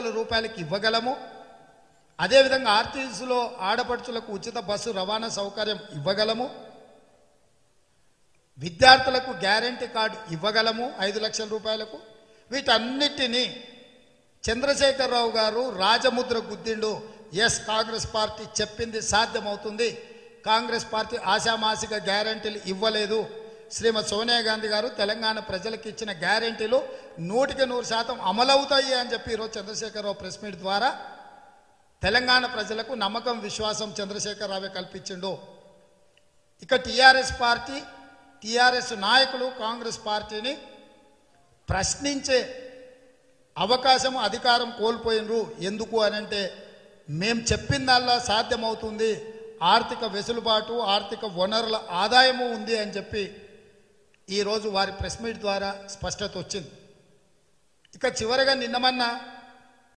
రూపాయలకి ఇవ్వగలము. అదేవిధంగా ఆర్టీసీలో ఆడపడుచులకు ఉచిత బస్సు రవాణా సౌకర్యం ఇవ్వగలము. విద్యార్థులకు గ్యారంటీ కార్డు ఇవ్వగలము 5 లక్షల రూపాయలకు. వీటన్నిటినీ చంద్రశేఖరరావు గారు రాజముద్ర గుద్దిండు. ఎస్, కాంగ్రెస్ పార్టీ చెప్పింది సాధ్యమవుతుంది. కాంగ్రెస్ పార్టీ ఆశామాసిక గ్యారంటీలు ఇవ్వలేదు. శ్రీమతి సోనియా గాంధీ గారు తెలంగాణ ప్రజలకు ఇచ్చిన గ్యారంటీలు 100% అమలవుతాయి అని చెప్పి ఈరోజు చంద్రశేఖరరావు ప్రెస్ మీట్ ద్వారా తెలంగాణ ప్రజలకు నమ్మకం, విశ్వాసం చంద్రశేఖరరావే కల్పించిండు. ఇక టీఆర్ఎస్ పార్టీ, టీఆర్ఎస్ నాయకులు కాంగ్రెస్ పార్టీని ప్రశ్నించే అవకాశం, అధికారం కోల్పోయినరు. ఎందుకు అనంటే మేము చెప్పిందల్లా సాధ్యమవుతుంది, ఆర్థిక వెసులుబాటు, ఆర్థిక వనరుల ఆదాయము ఉంది అని చెప్పి ఈరోజు వారి ప్రెస్ మీట్ ద్వారా స్పష్టత వచ్చింది. ఇక చివరగా నిన్నమన్నా